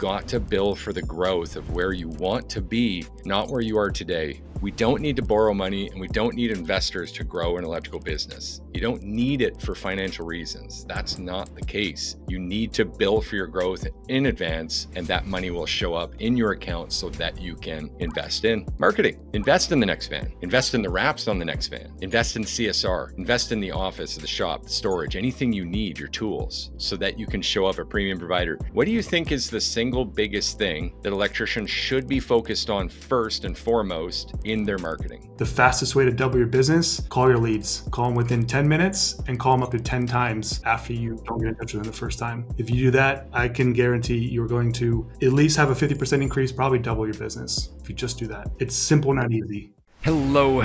got to bill for the growth of where you want to be, not where you are today. We don't need to borrow money and we don't need investors to grow an electrical business. You don't need it for financial reasons. That's not the case. You need to bill for your growth in advance, and that money will show up in your account so that you can invest in marketing, invest in the next van, invest in the wraps on the next van, invest in CSR, invest in the office, the shop, the storage, anything you need, your tools, so that you can show up a premium provider. What do you think is the single biggest thing that electricians should be focused on first and foremost in their marketing? The fastest way to double your business, call your leads. Call them within 10 minutes and call them up to 10 times after you don't get in touch with them the first time. If you do that, I can guarantee you're going to at least have a 50% increase, probably double your business if you just do that. It's simple, not easy. Hello,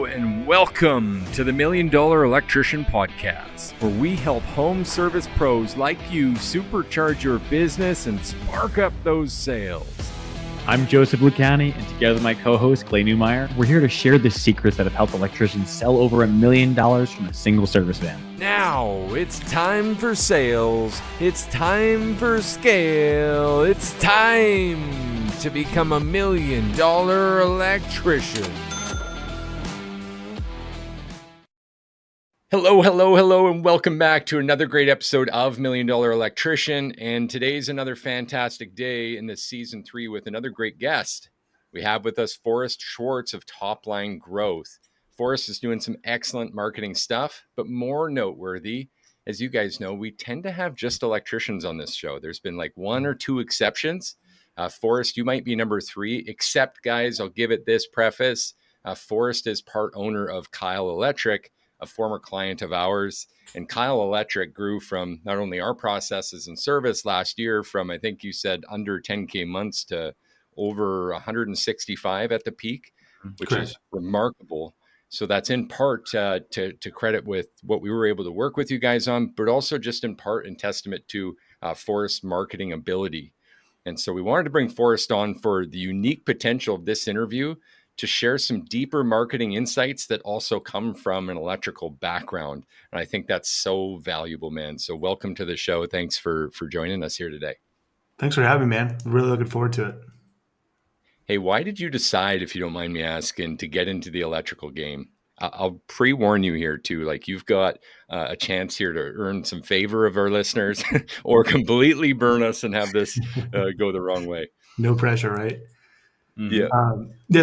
and welcome to the $1 Million Electrician Podcast, where we help home service pros like you supercharge your business and spark up those sales. I'm Joseph Lucani, and together with my co-host, Clay Newmeyer, we're here to share the secrets that have helped electricians sell over $1 million from a single service van. Now, it's time for sales. It's time for scale. It's time to become $1 million electrician. Hello, and welcome back to another great episode of $1 Million Electrician. And today's another fantastic day in this season 3 with another great guest. We have with us Forest Schwartz of Top Line Growth. Forrest is doing some excellent marketing stuff, but more noteworthy, as you guys know, we tend to have just electricians on this show. There's been like 1 or 2 exceptions. Forrest, you might be number 3, except guys, I'll give it this preface. Forrest is part owner of Keil Electric, a former client of ours, and Keil Electric grew from not only our processes and service last year from, I think you said, under 10K months to over 165 at the peak, which Correct. Is remarkable. So that's in part to credit with what we were able to work with you guys on, but also just in part in testament to Forrest's marketing ability. And so we wanted to bring Forrest on for the unique potential of this interview to share some deeper marketing insights that also come from an electrical background. And I think that's so valuable, man. So welcome to the show. Thanks for joining us here today. Thanks for having me, man. Really looking forward to it. Hey, why did you decide, if you don't mind me asking, to get into the electrical game? I'll pre-warn you here too, like you've got a chance here to earn some favor of our listeners or completely burn us and have this go the wrong way. No pressure, right? Yeah.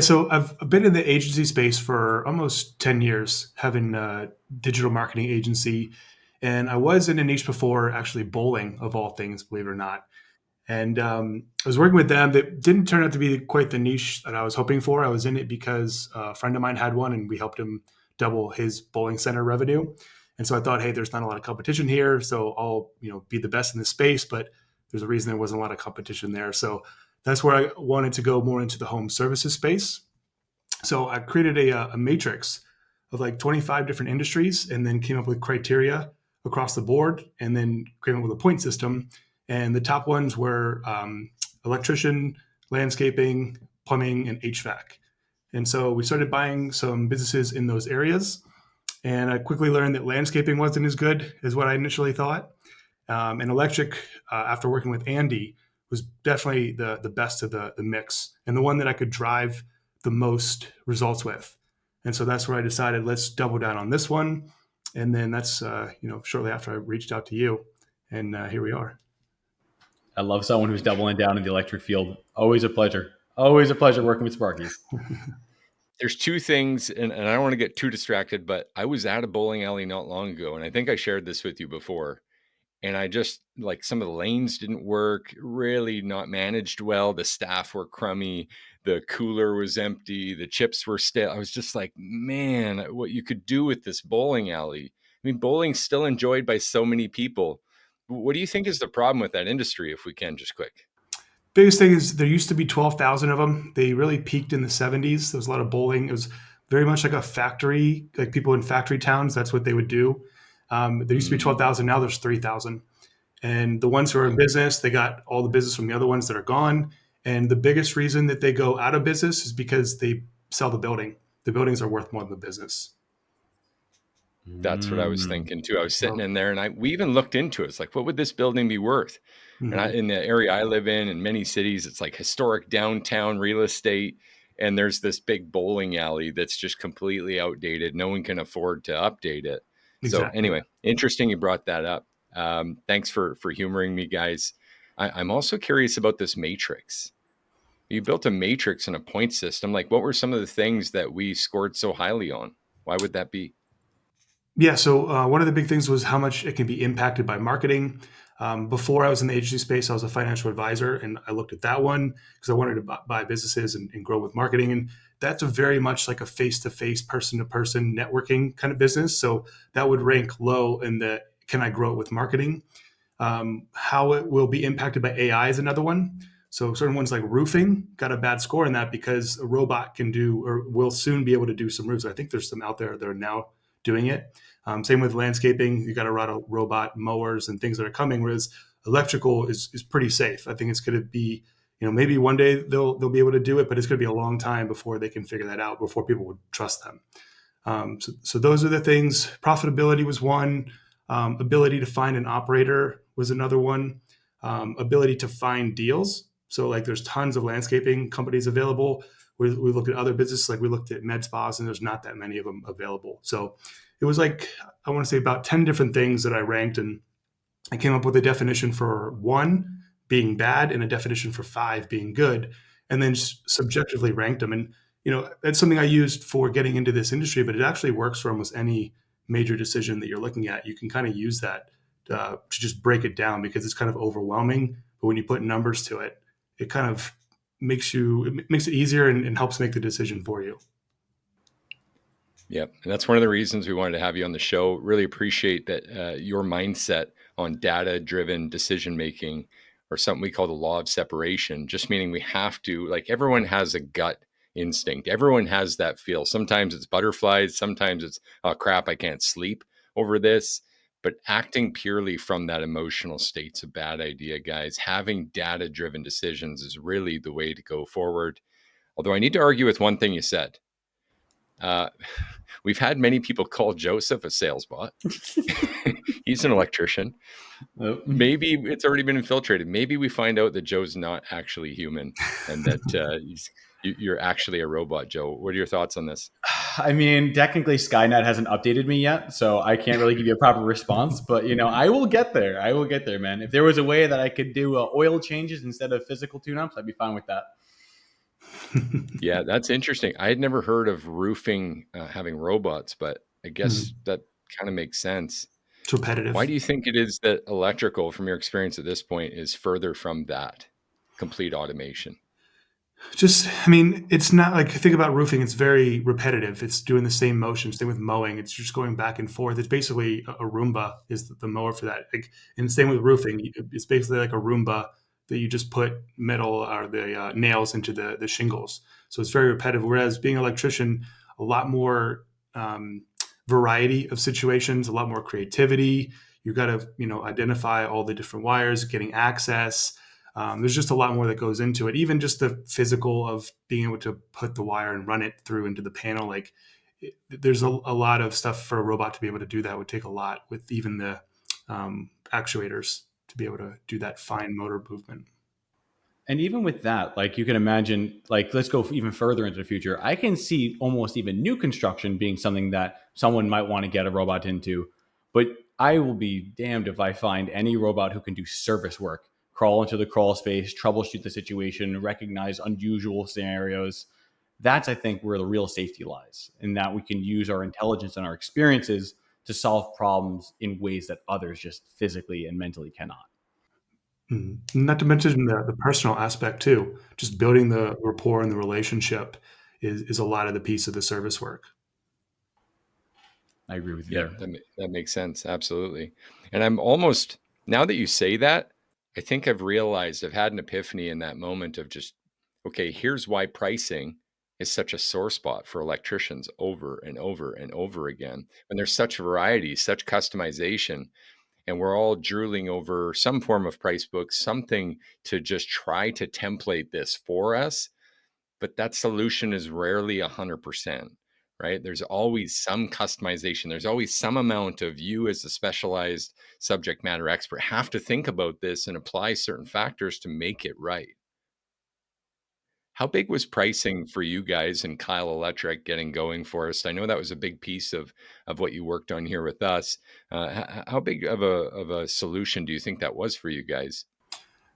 So I've been in the agency space for almost 10 years, having a digital marketing agency. And I was in a niche before, actually bowling, of all things, believe it or not. And I was working with them. That didn't turn out to be quite the niche that I was hoping for. I was in it because a friend of mine had one, and we helped him double his bowling center revenue. And so I thought, hey, there's not a lot of competition here, so I'll be the best in this space. But there's a reason there wasn't a lot of competition there. So that's where I wanted to go more into the home services space. So I created a matrix of like 25 different industries, and then came up with criteria across the board, and then came up with a point system. And the top ones were electrician, landscaping, plumbing, and HVAC. And so we started buying some businesses in those areas. And I quickly learned that landscaping wasn't as good as what I initially thought. And electric, after working with Andy, was definitely the best of the mix, and the one that I could drive the most results with. And so that's where I decided, let's double down on this one. And then that's, shortly after I reached out to you, and here we are. I love someone who's doubling down in the electric field. Always a pleasure. Always a pleasure working with Sparkies. There's 2 things, and I don't want to get too distracted, but I was at a bowling alley not long ago, and I think I shared this with you before. And I just, like, some of the lanes didn't work, really not managed well. The staff were crummy. The cooler was empty. The chips were stale. I was just like, man, what you could do with this bowling alley. I mean, bowling's still enjoyed by so many people. What do you think is the problem with that industry, if we can, just quick? Biggest thing is there used to be 12,000 of them. They really peaked in the 70s. There was a lot of bowling. It was very much like a factory, like people in factory towns. That's what they would do. There used to be 12,000. Now there's 3,000. And the ones who are in business, they got all the business from the other ones that are gone. And the biggest reason that they go out of business is because they sell the building. The buildings are worth more than the business. That's what I was thinking too. I was sitting in there, and we even looked into it. It's like, what would this building be worth? And Mhm. in the area I live in many cities, it's like historic downtown real estate. And there's this big bowling alley that's just completely outdated. No one can afford to update it. So Exactly. anyway, interesting you brought that up. Thanks for humoring me, guys. I'm also curious about this matrix. You built a matrix and a point system. Like, what were some of the things that we scored so highly on? Why would that be? Yeah. So one of the big things was how much it can be impacted by marketing. Before I was in the agency space, I was a financial advisor, and I looked at that one because I wanted to buy businesses and grow with marketing. And that's a very much like a face-to-face, person-to-person networking kind of business. So that would rank low in the can I grow it with marketing? How it will be impacted by AI is another one. So certain ones like roofing got a bad score in that because a robot can do or will soon be able to do some roofs. I think there's some out there that are now doing it. Same with landscaping. You got a lot of robot mowers and things that are coming. Whereas electrical is pretty safe. I think it's going to be, maybe one day they'll be able to do it, but it's going to be a long time before they can figure that out. Before people would trust them. So those are the things. Profitability was one. Ability to find an operator was another one. Ability to find deals. So like there's tons of landscaping companies available. We looked at other businesses, like we looked at med spas, and there's not that many of them available. So it was like, I want to say about 10 different things that I ranked, and I came up with a definition for one being bad and a definition for five being good, and then subjectively ranked them. And that's something I used for getting into this industry, but it actually works for almost any major decision that you're looking at. You can kind of use that to just break it down because it's kind of overwhelming. But when you put numbers to it, it kind of makes it easier and helps make the decision for you. Yep. And that's one of the reasons we wanted to have you on the show. Really appreciate that your mindset on data driven decision making, or something we call the law of separation, just meaning we have to, like, everyone has a gut instinct. Everyone has that feel. Sometimes it's butterflies. Sometimes it's, oh crap, I can't sleep over this. But acting purely from that emotional state's a bad idea, guys. Having data driven decisions is really the way to go forward. Although I need to argue with one thing you said. Uh, we've had many people call Joseph a sales bot. He's an electrician. Oh. Maybe it's already been infiltrated. Maybe we find out that Joe's not actually human and that you're actually a robot, Joe. What are your thoughts on this? I mean, technically, Skynet hasn't updated me yet, so I can't really give you a proper response. But I will get there. I will get there, man. If there was a way that I could do oil changes instead of physical tune-ups, I'd be fine with that. Yeah, that's interesting. I had never heard of roofing having robots, but I guess that kind of makes sense. It's repetitive. Why do you think it is that electrical, from your experience at this point, is further from that complete automation? Just, I mean, it's not like, think about roofing. It's very repetitive. It's doing the same motion. Same with mowing. It's just going back and forth. It's basically a Roomba is the mower for that. Like, and same with roofing. It's basically like a Roomba that you just put metal or the nails into the shingles. So it's very repetitive. Whereas being an electrician, a lot more variety of situations, a lot more creativity. You got to, identify all the different wires, getting access. There's just a lot more that goes into it. Even just the physical of being able to put the wire and run it through into the panel. Like there's a lot of stuff for a robot to be able to do that would take a lot with even the actuators to be able to do that fine motor movement. And even with that, like you can imagine, like let's go even further into the future. I can see almost even new construction being something that someone might want to get a robot into. But I will be damned if I find any robot who can do service work, crawl into the crawl space, troubleshoot the situation, recognize unusual scenarios. That's, I think, where the real safety lies, in that we can use our intelligence and our experiences to solve problems in ways that others just physically and mentally cannot. Not to mention the personal aspect too. Just building the rapport and the relationship is a lot of the piece of the service work. I agree with you Yeah, there. that makes sense. Absolutely. And I'm almost, now that you say that, I think I've realized, I've had an epiphany in that moment of just, okay, here's why pricing is such a sore spot for electricians over and over and over again. When there's such variety, such customization, and we're all drooling over some form of price book, something to just try to template this for us. But that solution is rarely 100%, right? There's always some customization. There's always some amount of you as a specialized subject matter expert have to think about this and apply certain factors to make it right. How big was pricing for you guys and Keil Electric getting going, Forrest? I know that was a big piece of what you worked on here with us. How big of a solution do you think that was for you guys?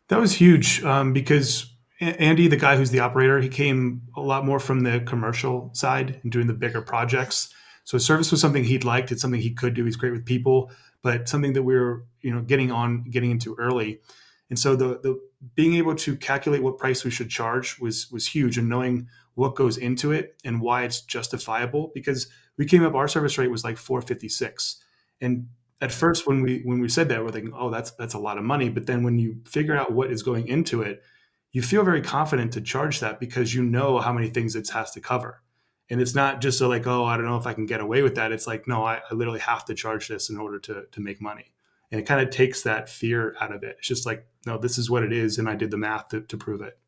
That was huge because Andy, the guy who's the operator, he came a lot more from the commercial side and doing the bigger projects. So service was something he'd liked. It's something he could do. He's great with people, but something that we were, getting into early. And so the being able to calculate what price we should charge was huge, and knowing what goes into it and why it's justifiable. Because we came up, our service rate was like 456, and at first when we said that, we're thinking, oh, that's a lot of money. But then when you figure out what is going into it, you feel very confident to charge that because you know how many things it has to cover. And it's not just like, oh, I don't know if I can get away with that. It's like, no, I literally have to charge this in order to make money. And it kind of takes that fear out of it. It's just like, no, this is what it is. And I did the math to prove it.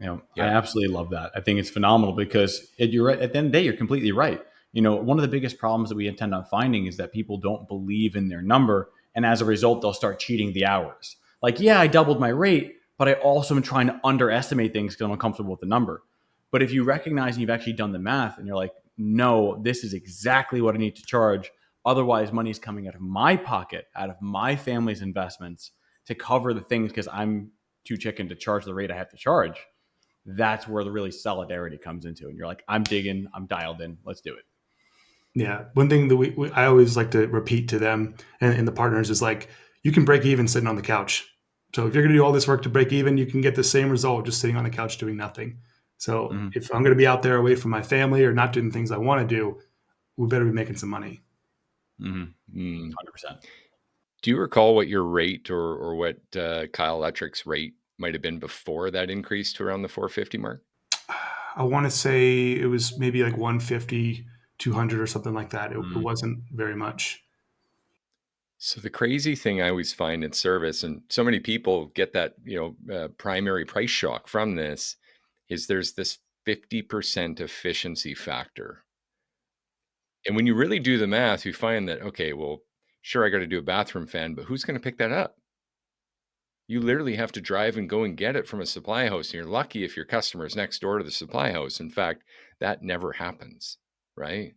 I absolutely love that. I think it's phenomenal because you're right. At the end of the day, you're completely right. One of the biggest problems that we intend on finding is that people don't believe in their number. And as a result, they'll start cheating the hours. Like, yeah, I doubled my rate, but I also am trying to underestimate things because I'm uncomfortable with the number. But if you recognize and you've actually done the math and you're like, no, this is exactly what I need to charge. Otherwise, money's coming out of my pocket, out of my family's investments to cover the things because I'm too chicken to charge the rate I have to charge. That's where the really solidarity comes into. And you're like, I'm digging, I'm dialed in, let's do it. Yeah. One thing that I always like to repeat to them and the partners is like, you can break even sitting on the couch. So if you're going to do all this work to break even, you can get the same result just sitting on the couch doing nothing. So if I'm going to be out there away from my family or not doing things I want to do, we better be making some money. 100%. Do you recall what your rate or what Keil Electric's rate might have been before that increase to around the 450 mark? I want to say it was maybe like 150, 200 or something like that. It wasn't very much. So the crazy thing I always find in service, and so many people get that, primary price shock from this, is there's this 50% efficiency factor. And when you really do the math, you find that, okay, well, sure, I got to do a bathroom fan, but who's going to pick that up? You literally have to drive and go and get it from a supply house. And you're lucky if your customer is next door to the supply house. In fact, that never happens, right?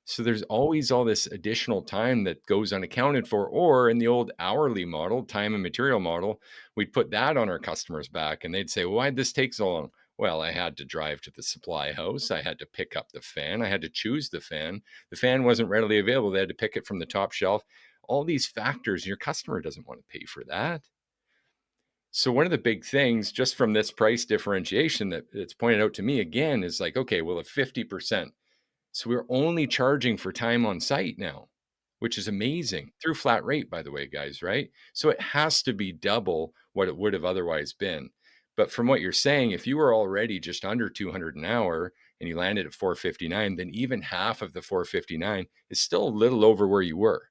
So there's always all this additional time that goes unaccounted for. Or in the old hourly model, time and material model, we'd put that on our customers' back and they'd say, well, why'd this take so long? Well, I had to drive to the supply house. I had to pick up the fan. I had to choose the fan. The fan wasn't readily available. They had to pick it from the top shelf. All these factors, your customer doesn't want to pay for that. So one of the big things just from this price differentiation that's pointed out to me again is like, okay, well, at 50%. So we're only charging for time on site now, which is amazing through flat rate, by the way, guys, right? So it has to be double what it would have otherwise been. But from what you're saying, if you were already just under 200 an hour and you landed at 459, then even half of the 459 is still a little over where you were.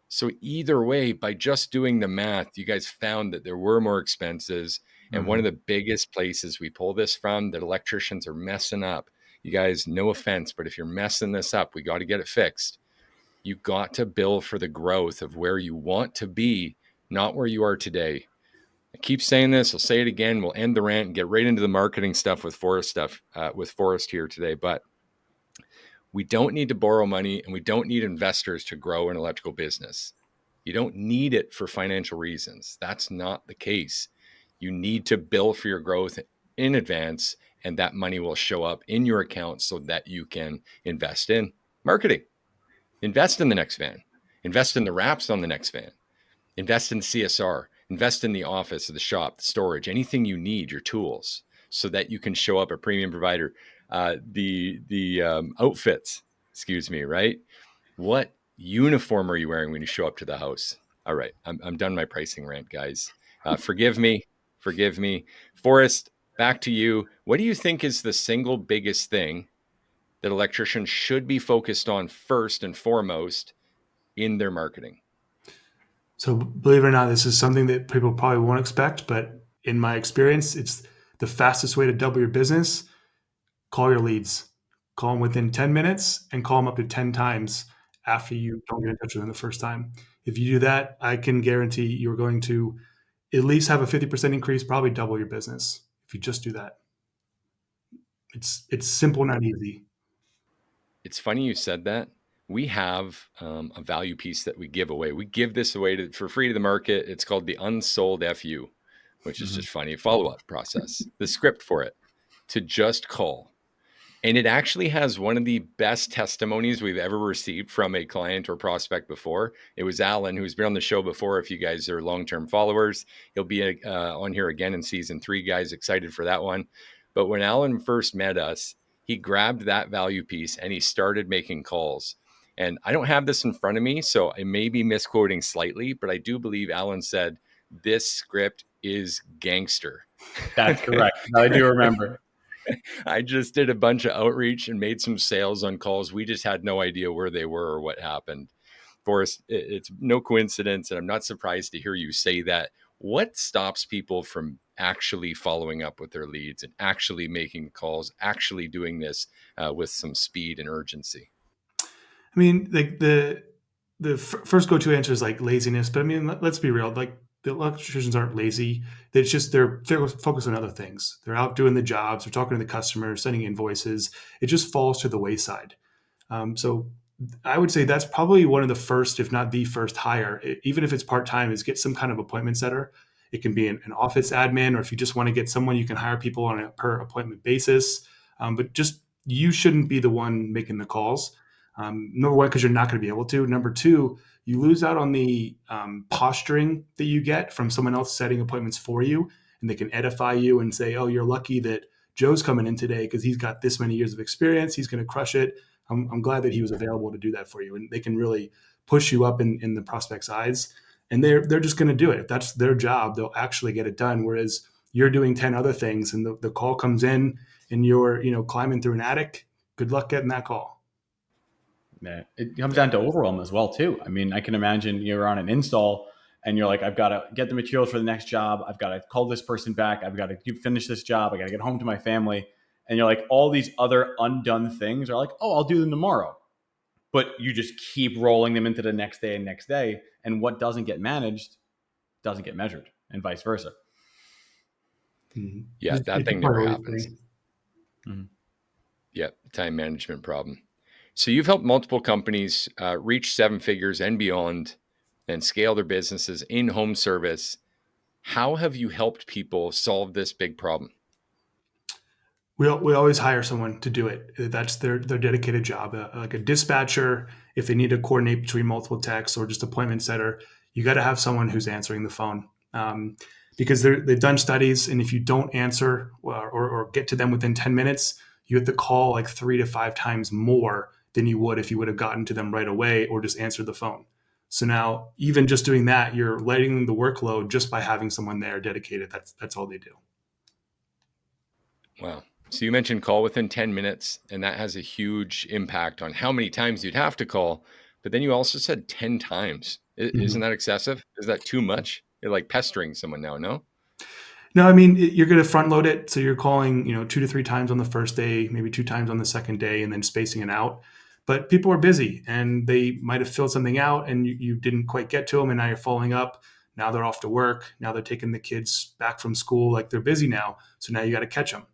So either way, by just doing the math, you guys found that there were more expenses. And one of the biggest places we pull this from that electricians are messing up. You guys, no offense, but if you're messing this up, we got to get it fixed. You got to bill for the growth of where you want to be, not where you are today. I keep saying this. I'll say it again. We'll end the rant and get right into the marketing stuff with Forrest here today. But we don't need to borrow money and we don't need investors to grow an electrical business. You don't need it for financial reasons. That's not the case. You need to bill for your growth in advance, and that money will show up in your account so that you can invest in marketing, invest in the next van, invest in the wraps on the next van, invest in CSR, invest in the office, the shop, the storage, anything you need, your tools, so that you can show up a premium provider. The outfits, right? What uniform are you wearing when you show up to the house? All right, I'm done my pricing rant, guys. Forgive me. Forrest, back to you. What do you think is the single biggest thing that electricians should be focused on first and foremost in their marketing? So believe it or not, this is something that people probably won't expect, but in my experience, it's the fastest way to double your business. Call your leads. call them within 10 minutes and call them up to 10 times after you don't get in touch with them the first time. If you do that, I can guarantee you're going to at least have a 50% increase, probably double your business if you just do that. It's simple, not easy. It's funny you said that. We have a value piece that we give away. We give this away for free to the market. It's called the unsold FU, which is just funny. Follow-up process, the script for it, to just call. And it actually has one of the best testimonies we've ever received from a client or prospect before. It was Alan, who's been on the show before. If you guys are long-term followers, he'll be on here again in season 3, guys. Excited for that one. But when Alan first met us, he grabbed that value piece and he started making calls. And I don't have this in front of me, so I may be misquoting slightly, but I do believe Alan said, this script is gangster. That's correct. I do remember. I just did a bunch of outreach and made some sales on calls. We just had no idea where they were or what happened. Forrest, it's no coincidence, and I'm not surprised to hear you say that. What stops people from actually following up with their leads and actually making calls, actually doing this with some speed and urgency? I mean, like the first go-to answer is like laziness, but I mean, let's be real. Like the electricians aren't lazy. It's just they're focused on other things. They're out doing the jobs. They're talking to the customers, sending invoices. It just falls to the wayside. So I would say that's probably one of the first, if not the first hire, even if it's part-time, is get some kind of appointment setter. It can be an office admin, or if you just want to get someone, you can hire people on a per appointment basis. But just you shouldn't be the one making the calls. Number one, because you're not going to be able to. Number two, you lose out on the posturing that you get from someone else setting appointments for you, and they can edify you and say, "Oh, you're lucky that Joe's coming in today because he's got this many years of experience. He's going to crush it. I'm glad that he was available to do that for you." And they can really push you up in the prospect's eyes, and they're just going to do it. If that's their job, they'll actually get it done. Whereas you're doing 10 other things, and the call comes in, and you're climbing through an attic. Good luck getting that call. Yeah, it comes down to overwhelm as well too. I mean, I can imagine you're on an install and you're like, I've got to get the materials for the next job. I've got to call this person back. I've got to finish this job. I got to get home to my family. And you're like, all these other undone things are like, oh, I'll do them tomorrow. But you just keep rolling them into the next day and next day. And what doesn't get managed doesn't get measured, and vice versa. Mm-hmm. Yeah, that thing never happens. Mm-hmm. Yeah, time management problem. So you've helped multiple companies reach 7 figures and beyond and scale their businesses in home service. How have you helped people solve this big problem? We always hire someone to do it. That's their dedicated job. Like a dispatcher, if they need to coordinate between multiple techs, or just appointment setter, you got to have someone who's answering the phone. Because they've done studies, and if you don't answer or get to them within 10 minutes, you have to call like 3 to 5 times more than you would if you would have gotten to them right away or just answered the phone. So now, even just doing that, you're lightening the workload just by having someone there dedicated. That's all they do. Wow. So you mentioned call within 10 minutes, and that has a huge impact on how many times you'd have to call. But then you also said 10 times. Isn't that excessive? Is that too much? You're like pestering someone now, no? No, I mean, you're going to front load it. So you're calling, 2 to 3 times on the first day, maybe 2 times on the second day, and then spacing it out. But people are busy, and they might have filled something out and you didn't quite get to them, and now you're following up. Now they're off to work. Now they're taking the kids back from school. Like, they're busy now. So now you got to catch them.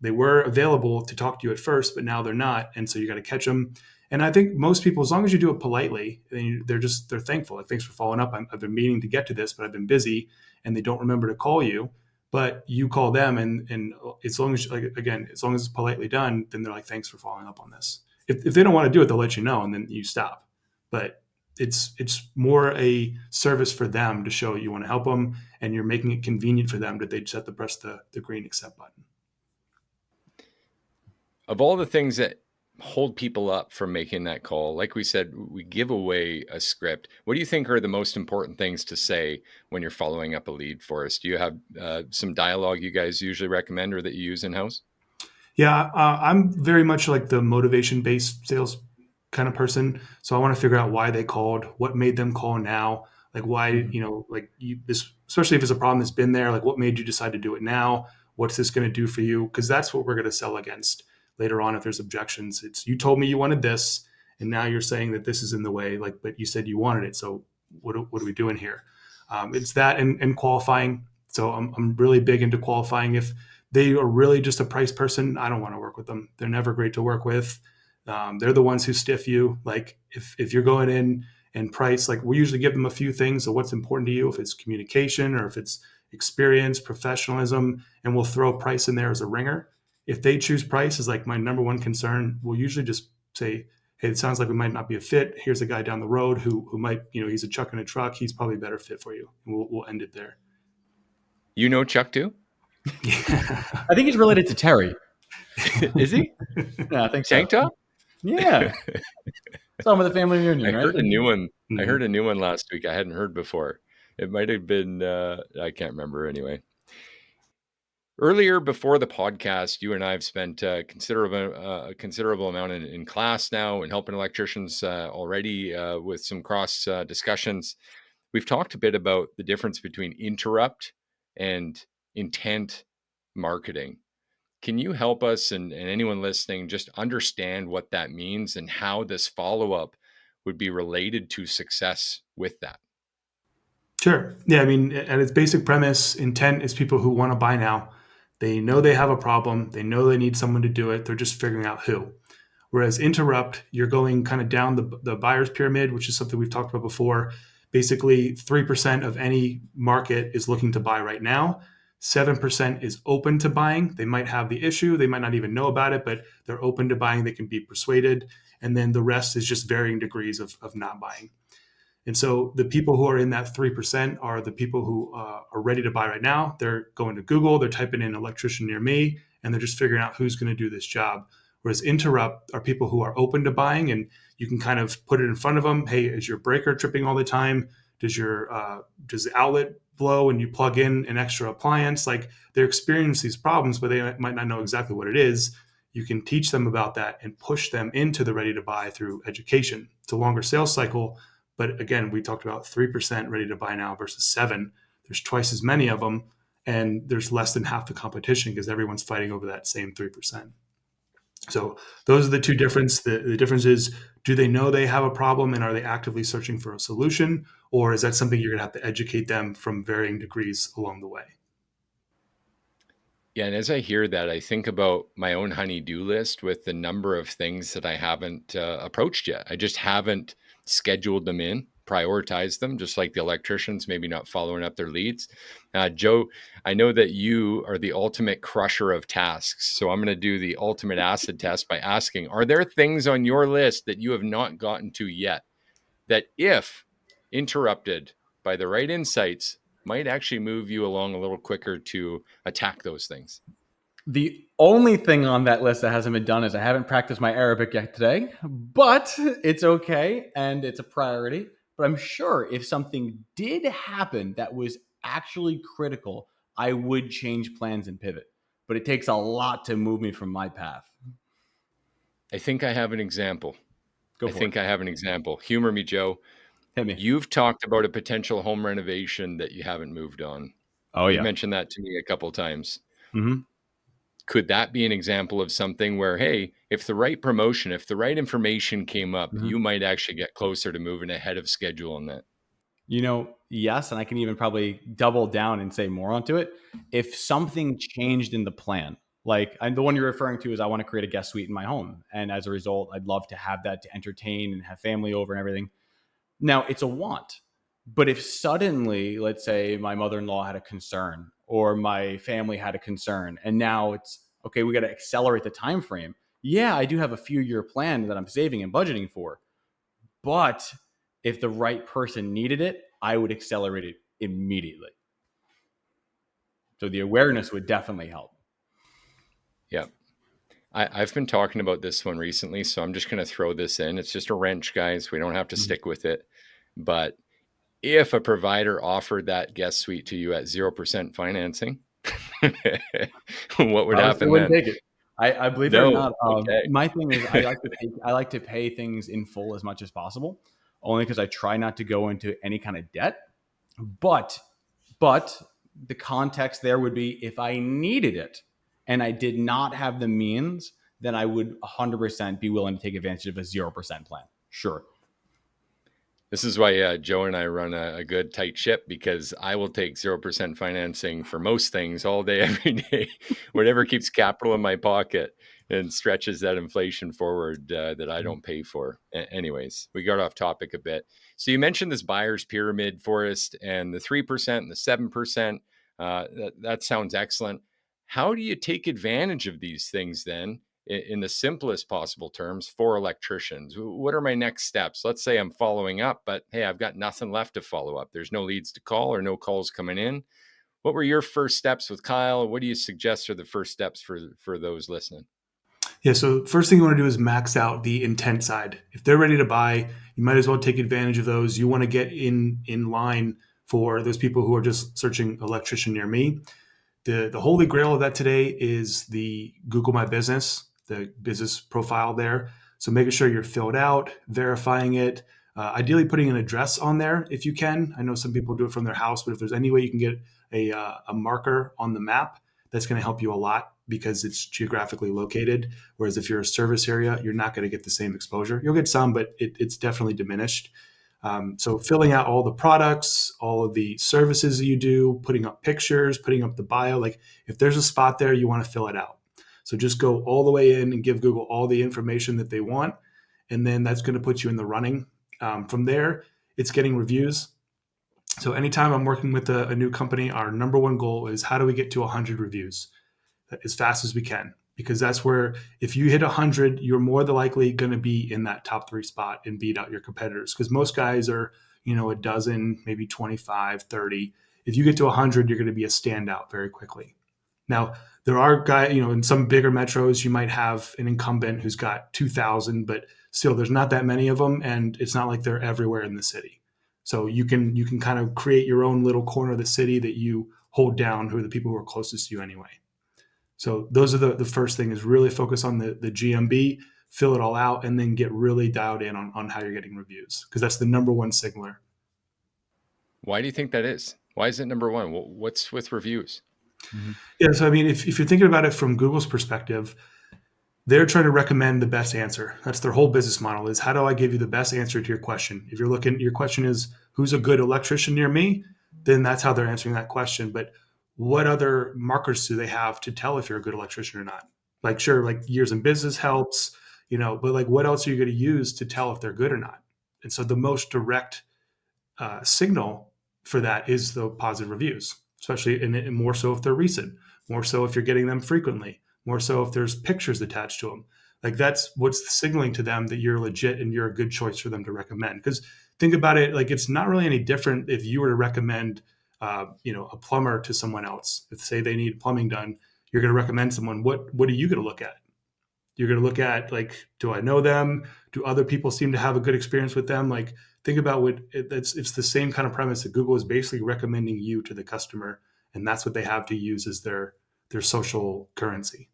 They were available to talk to you at first, but now they're not. And so you got to catch them. And I think most people, as long as you do it politely, they're thankful. Like, thanks for following up. I've been meaning to get to this, but I've been busy, and they don't remember to call you. But you call them, and as long as, as long as it's politely done, then they're like, thanks for following up on this. If they don't want to do it, they'll let you know, and then you stop. But it's more a service for them to show you want to help them, and you're making it convenient for them that they just have to press the green accept button. Of all the things that hold people up from making that call, like we said, we give away a script. What do you think are the most important things to say when you're following up a lead for us? Do you have some dialogue you guys usually recommend or that you use in-house? Yeah, I'm very much like the motivation-based sales kind of person. So I want to figure out why they called, what made them call now, like why, this, especially if it's a problem that's been there, like what made you decide to do it now? What's this going to do for you? Because that's what we're going to sell against. later on if there's objections. It's, you told me you wanted this, and now you're saying that this is in the way, like, but you said you wanted it. So what are we doing here? It's that and qualifying. So I'm really big into qualifying. If they are really just a price person, I don't want to work with them. They're never great to work with. They're the ones who stiff you. Like if you're going in and price, like we usually give them a few things of what's important to you, if it's communication or if it's experience, professionalism, and we'll throw price in there as a ringer. If they choose price as like my number one concern, we'll usually just say, hey, it sounds like we might not be a fit. Here's a guy down the road who might, he's a chuck in a truck. He's probably a better fit for you. And we'll end it there. You know Chuck too? I think he's related to Terry. Is he? Yeah, I think Tank so. top? Yeah. Some of the family reunion, I right? heard a new one. Mhm. I heard a new one last week I hadn't heard before. It might have been, I can't remember anyway. Earlier before the podcast, you and I have spent a considerable amount in class now and helping electricians already with some cross discussions. We've talked a bit about the difference between interrupt and intent marketing. Can you help us and anyone listening just understand what that means and how this follow-up would be related to success with that? Sure. Yeah. I mean, at its basic premise, intent is people who want to buy now. They know they have a problem. They know they need someone to do it. They're just figuring out who. Whereas interrupt, you're going kind of down the buyer's pyramid, which is something we've talked about before. Basically, 3% of any market is looking to buy right now. 7% is open to buying. They might have the issue. They might not even know about it, but they're open to buying. They can be persuaded. And then the rest is just varying degrees of not buying. And so the people who are in that 3% are the people who are ready to buy right now. They're going to Google, they're typing in electrician near me, and they're just figuring out who's going to do this job. Whereas interrupt are people who are open to buying, and you can kind of put it in front of them. Hey, is your breaker tripping all the time? Does the outlet blow when you plug in an extra appliance? Like, they're experiencing these problems, but they might not know exactly what it is. You can teach them about that and push them into the ready to buy through education. It's a longer sales cycle. But again, we talked about 3% ready to buy now versus 7. There's twice as many of them, and there's less than half the competition because everyone's fighting over that same 3%. So those are the two differences. The difference is, do they know they have a problem and are they actively searching for a solution? Or is that something you're going to have to educate them from varying degrees along the way? Yeah, and as I hear that, I think about my own honey-do list with the number of things that I haven't approached yet. I just haven't scheduled them in, prioritized them, just like the electricians, maybe not following up their leads. Joe, I know that you are the ultimate crusher of tasks. So I'm going to do the ultimate acid test by asking, are there things on your list that you have not gotten to yet that, if interrupted by the right insights, might actually move you along a little quicker to attack those things? The only thing on that list that hasn't been done is I haven't practiced my Arabic yet today, but it's okay and it's a priority. But I'm sure if something did happen that was actually critical, I would change plans and pivot. But it takes a lot to move me from my path. I think I have an example. Go for it. I have an example. Humor me, Joe. Hit me. You've talked about a potential home renovation that you haven't moved on. Oh, You yeah. mentioned that to me a couple of times. Mm-hmm. Could that be an example of something where, hey, if the right promotion, if the right information came up, Mm-hmm. you might actually get closer to moving ahead of schedule on that? Yes, and I can even probably double down and say more onto it. If something changed in the plan, the one you're referring to is I want to create a guest suite in my home. And as a result, I'd love to have that to entertain and have family over and everything. Now, it's a want. But if suddenly, let's say my mother-in-law had a concern or my family had a concern, and now it's, okay, we got to accelerate the time frame. Yeah, I do have a few-year plan that I'm saving and budgeting for. But if the right person needed it, I would accelerate it immediately. So the awareness would definitely help. Yeah. I've been talking about this one recently, so I'm just going to throw this in. It's just a wrench, guys. We don't have to stick with it. But if a provider offered that guest suite to you at 0% financing, what would happen then? Take it. I believe it or not. Okay. My thing is I like to pay things in full as much as possible, only because I try not to go into any kind of debt. But the context there would be if I needed it and I did not have the means, then I would 100% be willing to take advantage of a 0% plan. Sure. This is why Joe and I run a good tight ship, because I will take 0% financing for most things all day, every day, whatever keeps capital in my pocket and stretches that inflation forward that I don't pay for. Anyways, we got off topic a bit. So you mentioned this buyer's pyramid, Forrest, and the 3% and the 7%. That sounds excellent. How do you take advantage of these things then, in the simplest possible terms, for electricians? What are my next steps? Let's say I'm following up, but hey, I've got nothing left to follow up. There's no leads to call or no calls coming in. What were your first steps with Keil? What do you suggest are the first steps for those listening? Yeah, so first thing you want to do is max out the intent side. If they're ready to buy, you might as well take advantage of those. You want to get in line for those people who are just searching electrician near me. The holy grail of that today is the Google My Business, the business profile there. So making sure you're filled out, verifying it, ideally putting an address on there if you can. I know some people do it from their house, but if there's any way you can get a marker on the map, that's going to help you a lot because it's geographically located. Whereas if you're a service area, you're not going to get the same exposure. You'll get some, but it's definitely diminished. So filling out all the products, all of the services that you do, putting up pictures, putting up the bio, like if there's a spot there, you want to fill it out. So just go all the way in and give Google all the information that they want. And then that's going to put you in the running. From there, it's getting reviews. So anytime I'm working with a new company, our number one goal is how do we get to 100 reviews as fast as we can? Because that's where if you hit 100, you're more than likely going to be in that top 3 spot and beat out your competitors. Because most guys are, a dozen, maybe 25, 30. If you get to 100, you're going to be a standout very quickly. Now, there are guys, in some bigger metros, you might have an incumbent who's got 2,000, but still there's not that many of them. And it's not like they're everywhere in the city. So you can kind of create your own little corner of the city that you hold down, who are the people who are closest to you anyway. So those are the first thing, is really focus on the GMB, fill it all out, and then get really dialed in on how you're getting reviews, because that's the number one signaler. Why do you think that is? Why is it number one? What's with reviews? Mm-hmm. Yeah, so I mean, if you're thinking about it from Google's perspective, they're trying to recommend the best answer. That's their whole business model, is how do I give you the best answer to your question? If your question is, who's a good electrician near me? Then that's how they're answering that question. But what other markers do they have to tell if you're a good electrician or not? Like, sure, like years in business helps, but like what else are you going to use to tell if they're good or not? And so the most direct signal for that is the positive reviews, especially and more so if they're recent, more so if you're getting them frequently, more so if there's pictures attached to them. Like that's what's signaling to them that you're legit and you're a good choice for them to recommend. Because think about it, like it's not really any different if you were to recommend, a plumber to someone else. If say they need plumbing done, you're going to recommend someone. What are you going to look at? You're going to look at like, do I know them? Do other people seem to have a good experience with them? Like think about it's the same kind of premise that Google is basically recommending you to the customer, and that's what they have to use as their social currency.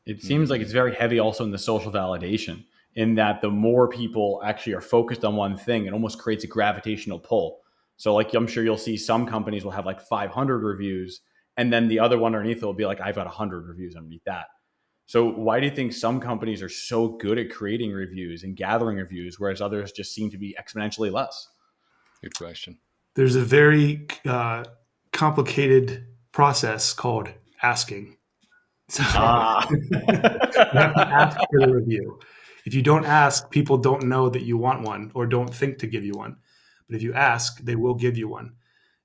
It seems like it's very heavy also in the social validation, in that the more people actually are focused on one thing, it almost creates a gravitational pull. So like I'm sure you'll see some companies will have like 500 reviews, and then the other one underneath it will be like, I've got 100 reviews underneath that. So why do you think some companies are so good at creating reviews and gathering reviews, whereas others just seem to be exponentially less? Good question. There's a very complicated process called asking. So you have to ask for the review. If you don't ask, people don't know that you want one or don't think to give you one. But if you ask, they will give you one.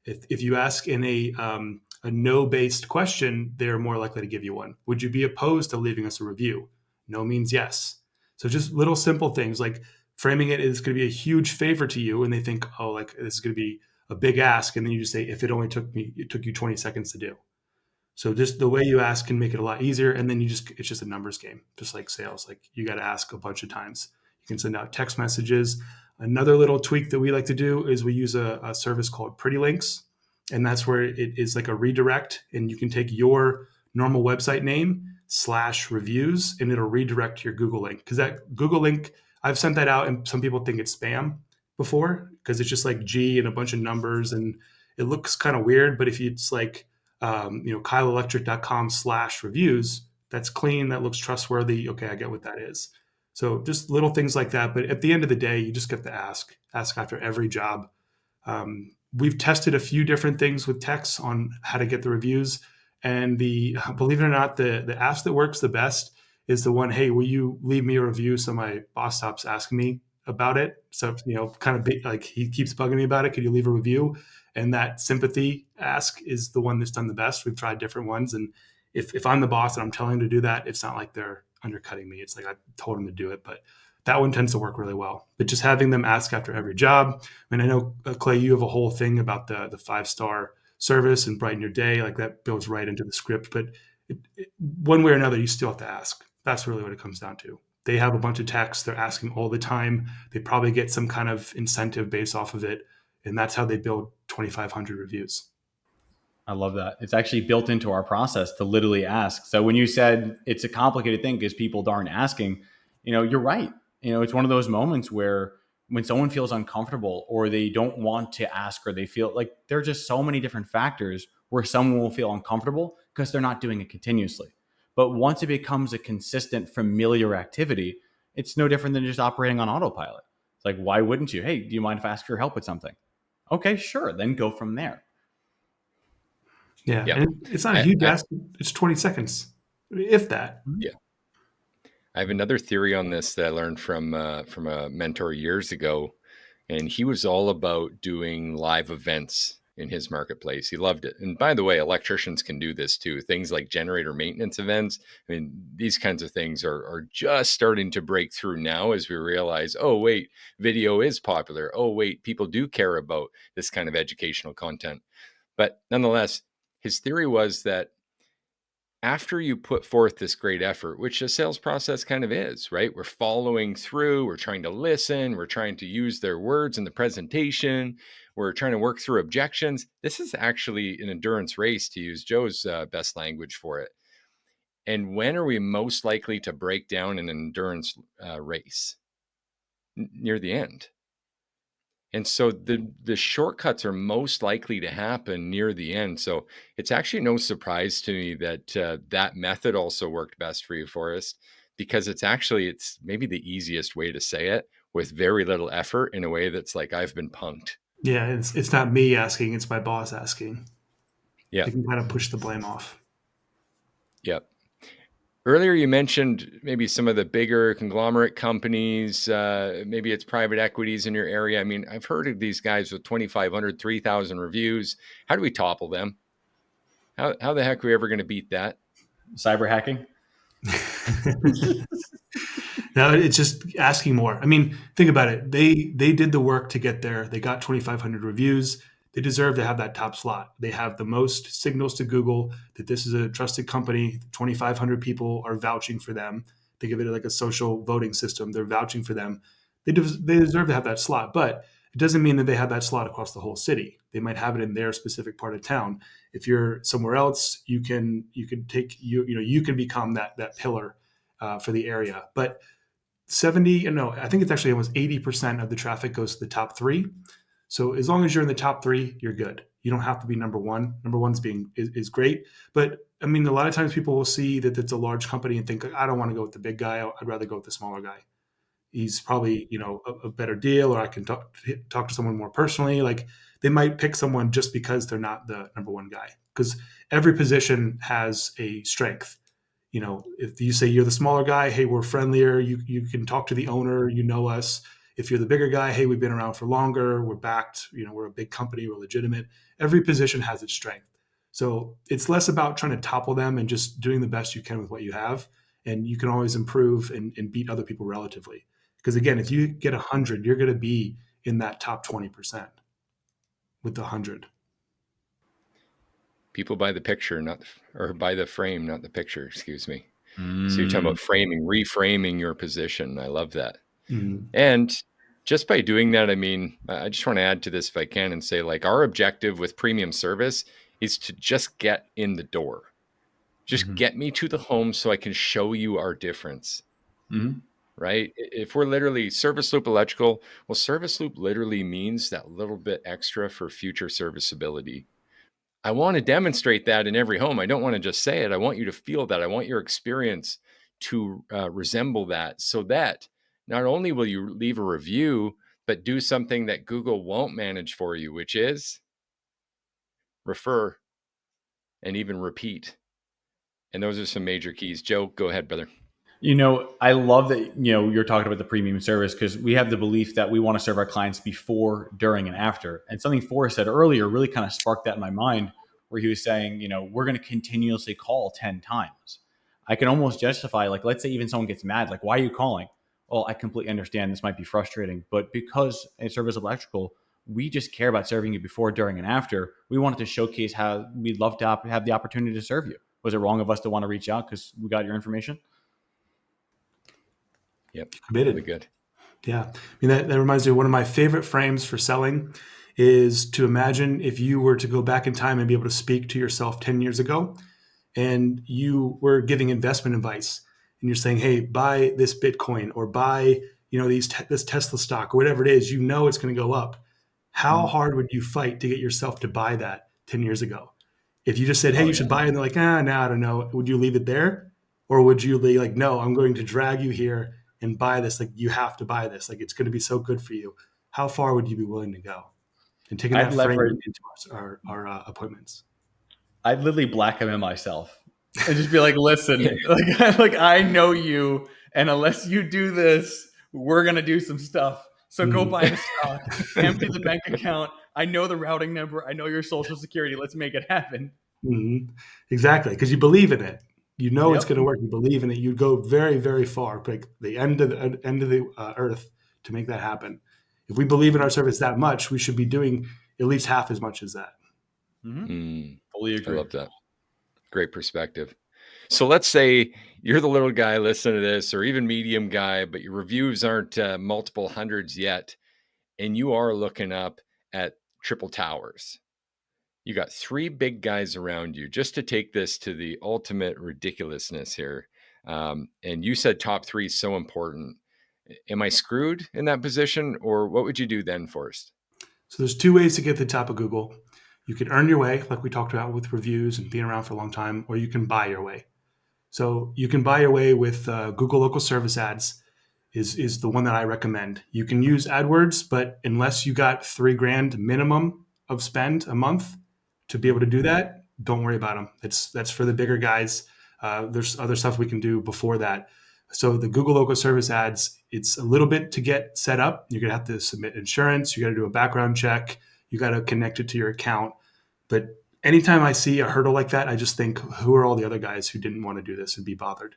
If you ask in a no-based question, they're more likely to give you one. Would you be opposed to leaving us a review? No means yes. So just little simple things like framing it is going to be a huge favor to you, and they think, oh, like this is going to be a big ask, and then you just say, if it took you 20 seconds to do. So just the way you ask can make it a lot easier, and then it's just a numbers game, just like sales. Like you got to ask a bunch of times. You can send out text messages. Another little tweak that we like to do is we use a service called Pretty Links. And that's where it is like a redirect, and you can take your normal website name /reviews and it'll redirect to your Google link. Because that Google link, I've sent that out and some people think it's spam before because it's just like G and a bunch of numbers and it looks kind of weird. But if it's like, keilelectric.com /reviews, that's clean, that looks trustworthy. Okay, I get what that is. So just little things like that. But at the end of the day, you just get to ask after every job. We've tested a few different things with techs on how to get the reviews, and the believe it or not, the ask that works the best is the one. Hey, will you leave me a review so my boss stops asking me about it? So kind of like he keeps bugging me about it. Could you leave a review? And that sympathy ask is the one that's done the best. We've tried different ones, and if I'm the boss and I'm telling them to do that, it's not like they're undercutting me. It's like I told them to do it, but that one tends to work really well. But just having them ask after every job. I mean, I know Clay, you have a whole thing about the 5-star service and brighten your day. Like that builds right into the script. But one way or another, you still have to ask. That's really what it comes down to. They have a bunch of texts. They're asking all the time. They probably get some kind of incentive based off of it. And that's how they build 2,500 reviews. I love that. It's actually built into our process to literally ask. So when you said it's a complicated thing because people aren't asking, you're right. It's one of those moments where when someone feels uncomfortable or they don't want to ask or they feel like there are just so many different factors where someone will feel uncomfortable because they're not doing it continuously. But once it becomes a consistent, familiar activity, it's no different than just operating on autopilot. It's like, why wouldn't you? Hey, do you mind if I ask for help with something? Okay, sure. Then go from there. Yeah. Yeah. And it's not a huge ask. It's 20 seconds, if that. Yeah. I have another theory on this that I learned from a mentor years ago, and he was all about doing live events in his marketplace. He loved it. And by the way, electricians can do this too. Things like generator maintenance events. I mean, these kinds of things are just starting to break through now as we realize, oh, wait, video is popular. Oh, wait, people do care about this kind of educational content. But nonetheless, his theory was that after you put forth this great effort, which a sales process kind of is, right? We're following through, we're trying to listen, we're trying to use their words in the presentation, we're trying to work through objections. This is actually an endurance race, to use Joe's best language for it. And when are we most likely to break down an endurance race? Near the end. And so the shortcuts are most likely to happen near the end. So it's actually no surprise to me that that method also worked best for you, Forrest, because it's maybe the easiest way to say it with very little effort in a way that's like, I've been punked. Yeah, it's not me asking, it's my boss asking. Yeah. They can kind of push the blame off. Yep. Earlier, you mentioned maybe some of the bigger conglomerate companies, maybe it's private equities in your area. I mean, I've heard of these guys with 2,500, 3,000 reviews. How do we topple them? How the heck are we ever going to beat that? Cyber hacking? No, it's just asking more. I mean, think about it. They did the work to get there. They got 2,500 reviews. They deserve to have that top slot. They have the most signals to Google that this is a trusted company. 2,500 people are vouching for them. Think of it like a social voting system. They're vouching for them. They deserve to have that slot, but it doesn't mean that they have that slot across the whole city. They might have it in their specific part of town. If you're somewhere else, you can you can become that pillar for the area. But I think it's actually almost 80% of the traffic goes to the top three. So as long as you're in the top three, you're good. You don't have to be number one. Number one's is great. But I mean, a lot of times people will see that it's a large company and think, I don't want to go with the big guy. I'd rather go with the smaller guy. He's probably, a better deal, or I can talk to someone more personally. Like they might pick someone just because they're not the number one guy, because every position has a strength. If you say you're the smaller guy, hey, we're friendlier. You can talk to the owner. You know us. If you're the bigger guy, hey, we've been around for longer. We're backed. We're a big company. We're legitimate. Every position has its strength. So it's less about trying to topple them and just doing the best you can with what you have. And you can always improve and beat other people relatively. Because again, if you get 100, you're going to be in that top 20% with the 100. People buy the picture, or buy the frame, not the picture. Excuse me. So you're talking about reframing your position. I love that. And just by doing that, I mean, I just want to add to this if I can and say, like, our objective with premium service is to just get in the door. Just get me to the home so I can show you our difference. Right? If we're literally service loop electrical, well, service loop literally means that little bit extra for future serviceability. I want to demonstrate that in every home. I don't want to just say it. I want you to feel that. I want your experience to resemble that, so that not only will you leave a review, but do something that Google won't manage for you, which is refer and even repeat. And those are some major keys. Joe, go ahead, brother. I love that, you're talking about the premium service, because we have the belief that we want to serve our clients before, during, and after. And something Forrest said earlier really kind of sparked that in my mind, where he was saying, we're going to continuously call 10 times. I can almost justify, like, let's say even someone gets mad, like, why are you calling? Well, I completely understand this might be frustrating, but because in Service Electrical, we just care about serving you before, during, and after. We wanted to showcase how we'd love to have the opportunity to serve you. Was it wrong of us to want to reach out because we got your information? Yep. Committed. Really good. Yeah. I mean, that reminds me of one of my favorite frames for selling is to imagine if you were to go back in time and be able to speak to yourself 10 years ago and you were giving investment advice and you're saying, hey, buy this Bitcoin or buy, this Tesla stock or whatever it is, it's going to go up. How hard would you fight to get yourself to buy that 10 years ago? If you just said, hey, you should buy it, and they're like, no, I don't know. Would you leave it there? Or would you be like, no, I'm going to drag you here and buy this? Like, you have to buy this. Like, it's going to be so good for you. How far would you be willing to go? And taking I'd that frame leverage. into our appointments. I'd literally black him in myself and just be like, listen, like I know you, and unless you do this, we're gonna do some stuff. So go buy the stock, empty the bank account. I know the routing number. I know your social security. Let's make it happen. Mm-hmm. Exactly, because you believe in it. You know it's Yep. going to work. You believe in it. You go very, very far, like the end of the earth, to make that happen. If we believe in our service that much, we should be doing at least half as much as that. Fully I agree. love that. Great perspective. So let's say you're the little guy listening to this, or even medium guy, but your reviews aren't multiple hundreds yet, and you are looking up at triple towers. You got three big guys around you, just to take this to the ultimate ridiculousness here. And you said top three is so important. Am I screwed in that position, or what would you do then, Forrest? So there's two ways to get to the top of Google. You can earn your way, like we talked about with reviews and being around for a long time, or you can buy your way. So you can buy your way with Google Local Service Ads is the one that I recommend. You can use AdWords, but unless you got $3,000 minimum of spend a month to be able to do that, don't worry about them. That's for the bigger guys. There's other stuff we can do before that. So the Google Local Service Ads, it's a little bit to get set up. You're gonna have to submit insurance. You got to do a background check. You got to connect it to your account. But anytime I see a hurdle like that, I just think, who are all the other guys who didn't want to do this and be bothered?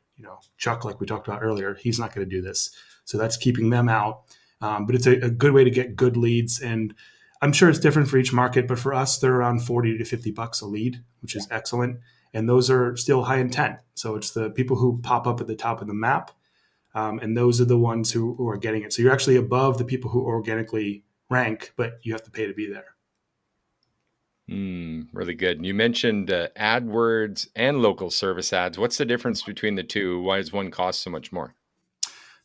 Chuck, like we talked about earlier, he's not going to do this. So that's keeping them out. But it's a good way to get good leads. And I'm sure it's different for each market, but for us, they're around 40 to 50 bucks a lead, which is excellent. And those are still high intent. So it's the people who pop up at the top of the map. And those are the ones who are getting it. So you're actually above the people who organically rank, but you have to pay to be there. Really good. You mentioned AdWords and local service ads. What's the difference between the two? Why does one cost so much more?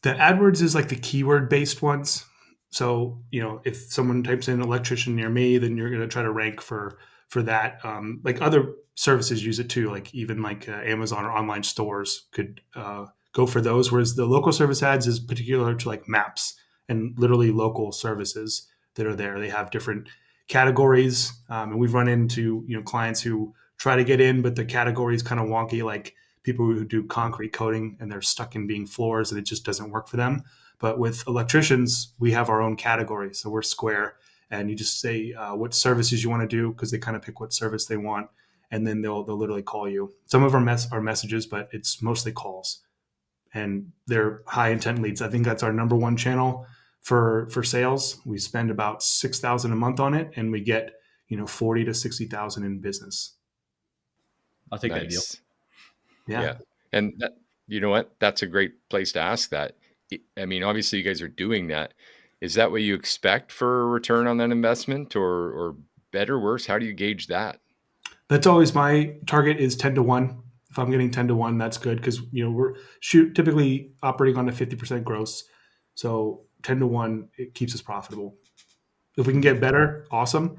The AdWords is like the keyword based ones. So, if someone types in electrician near me, then you're going to try to rank for that. Like other services use it too, like even like Amazon or online stores could go for those. Whereas the local service ads is particular to like maps and literally local services that are there. They have different categories, and we've run into clients who try to get in, but the category is kind of wonky, like people who do concrete coating and they're stuck in being floors and it just doesn't work for them. But with electricians, we have our own category. So we're square, and you just say what services you want to do, because they kind of pick what service they want. And then they'll literally call you. Some of our are messages, but it's mostly calls, and they're high intent leads. I think that's our number one channel for sales. We spend about $6,000 a month on it, and we get 40 to 60,000 in business. I'll take that deal. Yeah. And that, you know what? That's a great place to ask that. I mean, obviously you guys are doing that. Is that what you expect for a return on that investment, or better, worse? How do you gauge that? That's always my target, is 10 to 1. If I'm getting 10 to 1, that's good, because we're typically operating on a 50% gross. So 10 to 1, it keeps us profitable. If we can get better, awesome.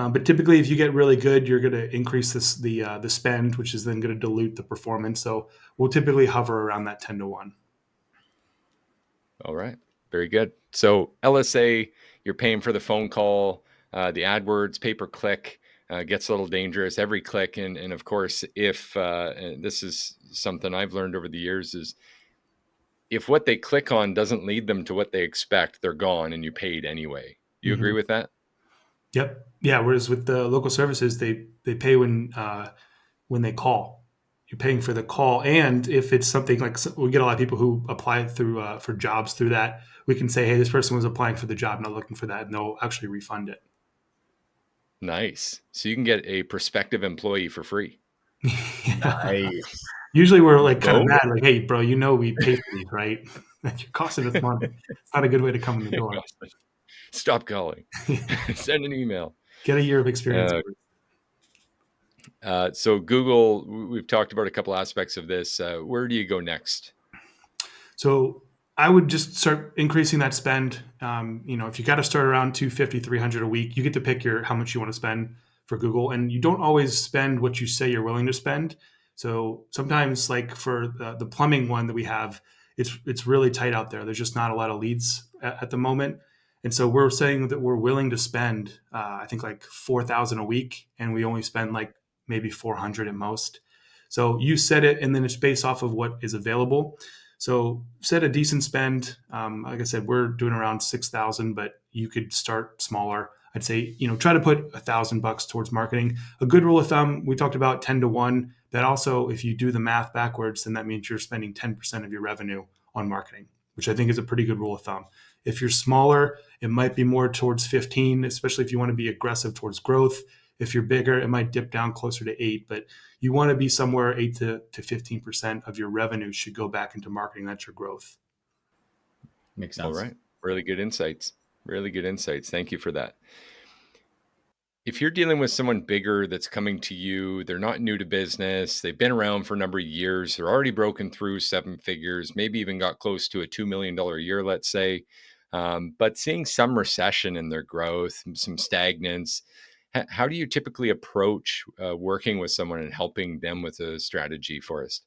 But typically, if you get really good, you're going to increase the spend, which is then going to dilute the performance. So we'll typically hover around that 10-1. All right. Very good. So LSA, you're paying for the phone call, the AdWords, pay-per-click gets a little dangerous every click. And of course, if and this is something I've learned over the years is if what they click on doesn't lead them to what they expect, they're gone and you paid anyway. Do you agree with that? Yep. Yeah. Whereas with the local services, they pay when they call. You're paying for the call, and if it's something like we get a lot of people who apply through for jobs through that, we can say, hey, this person was applying for the job, not looking for that, and they'll actually refund it. Nice. So you can get a prospective employee for free. Nice. Usually we're like kind of Go. mad, like, hey, bro, we pay for these, right? You're costing us money. It's not a good way to come in the door. Stop calling. Send an email. Get a year of experience. So Google, we've talked about a couple aspects of this. Where do you go next? So I would just start increasing that spend. If you got to start around 250, 300 a week, you get to pick how much you want to spend for Google, and you don't always spend what you say you're willing to spend. So sometimes, like for the plumbing one that we have, it's really tight out there. There's just not a lot of leads at the moment, and so we're saying that we're willing to spend, I think like 4,000 a week, and we only spend like maybe 400 at most. So you set it, and then it's based off of what is available. So set a decent spend. Like I said, we're doing around 6,000, but you could start smaller. I'd say, try to put $1,000 towards marketing. A good rule of thumb, we talked about 10-1. That also, if you do the math backwards, then that means you're spending 10% of your revenue on marketing, which I think is a pretty good rule of thumb. If you're smaller, it might be more towards 15, especially if you want to be aggressive towards growth. If you're bigger, it might dip down closer to 8, but you want to be somewhere 8 to 15% of your revenue should go back into marketing. That's your growth. Makes sense. All right. Really good insights. Really good insights. Thank you for that. If you're dealing with someone bigger that's coming to you, they're not new to business, they've been around for a number of years, they're already broken through 7 figures, maybe even got close to a $2 million a year, let's say, but seeing some recession in their growth, some stagnance, how do you typically approach working with someone and helping them with a strategy, Forrest?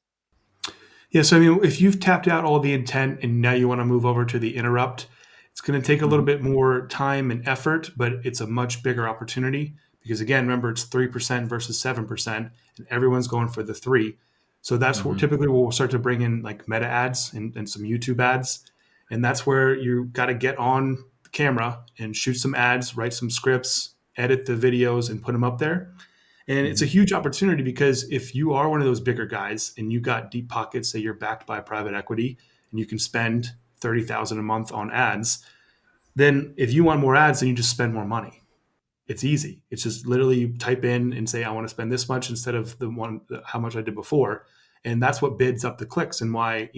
Yeah, so I mean, if you've tapped out all the intent and now you want to move over to the interrupt, it's going to take a little bit more time and effort, but it's a much bigger opportunity because, again, remember, it's 3% versus 7%, and everyone's going for the 3. So that's where typically we'll start to bring in like meta ads and some YouTube ads. And that's where you got to get on the camera and shoot some ads, write some scripts, edit the videos, and put them up there. And it's a huge opportunity because if you are one of those bigger guys and you got deep pockets, say you're backed by private equity and you can spend 30,000 a month on ads, then if you want more ads, then you just spend more money. It's easy. It's just literally you type in and say, I want to spend this much instead of how much I did before. And that's what bids up the clicks and why,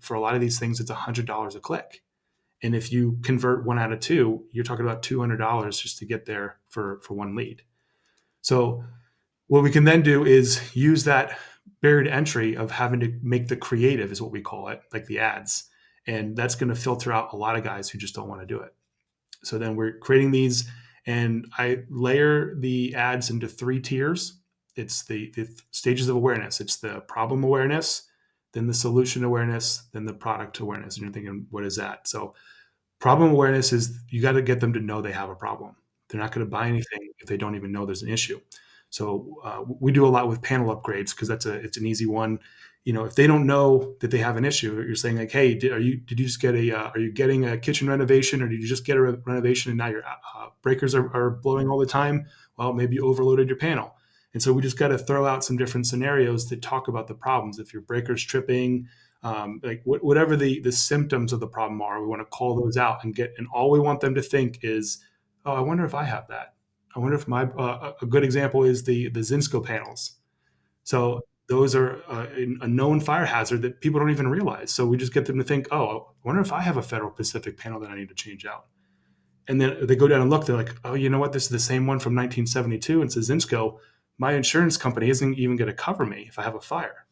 for a lot of these things, it's $100 a click. And if you convert 1 out of 2, you're talking about $200 just to get there for one lead. So what we can then do is use that barrier to entry of having to make the creative is what we call it, like the ads. And that's going to filter out a lot of guys who just don't want to do it. So then we're creating these and I layer the ads into 3 tiers. It's the stages of awareness. It's the problem awareness, then the solution awareness, then the product awareness. And you're thinking, what is that? So problem awareness is you got to get them to know they have a problem. They're not going to buy anything if they don't even know there's an issue. So we do a lot with panel upgrades because it's an easy one. If they don't know that they have an issue, you're saying like, hey, did you just get are you getting a kitchen renovation or did you just get a renovation and now your breakers are blowing all the time? Well, maybe you overloaded your panel. And so we just got to throw out some different scenarios that talk about the problems. If your breaker's tripping, whatever the symptoms of the problem are, we want to call those out and all we want them to think is, oh, I wonder if I have that. I wonder if a good example is the Zinsco panels. So those are a known fire hazard that people don't even realize. So we just get them to think, oh, I wonder if I have a Federal Pacific panel that I need to change out. And then they go down and look, they're like, oh, you know what? This is the same one from 1972. And it says Zinsco. My insurance company isn't even going to cover me if I have a fire.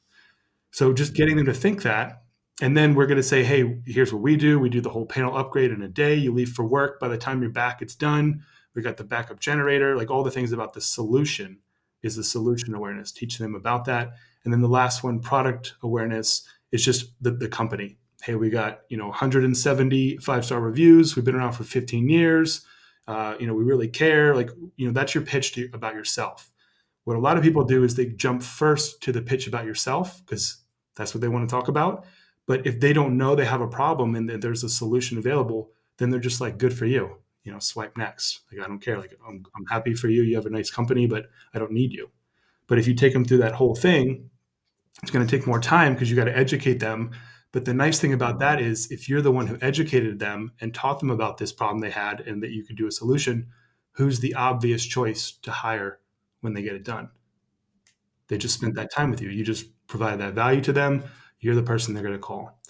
So just getting them to think that. And then we're going to say, hey, here's what we do. We do the whole panel upgrade in a day. You leave for work. By the time you're back, it's done. We got the backup generator, like all the things about the solution is the solution awareness, teaching them about that. And then the last one, product awareness, is just the company. Hey, we got 170 5-star reviews. We've been around for 15 years. We really care. Like that's your pitch about yourself. What a lot of people do is they jump first to the pitch about yourself because that's what they want to talk about. But if they don't know they have a problem and that there's a solution available, then they're just like, good for you. Swipe next. Like, I don't care. Like, I'm happy for you. You have a nice company, but I don't need you. But if you take them through that whole thing, it's going to take more time because you got to educate them. But the nice thing about that is if you're the one who educated them and taught them about this problem they had and that you could do a solution, who's the obvious choice to hire when they get it done? They just spent that time with you. You just provide that value to them. You're the person they're going to call.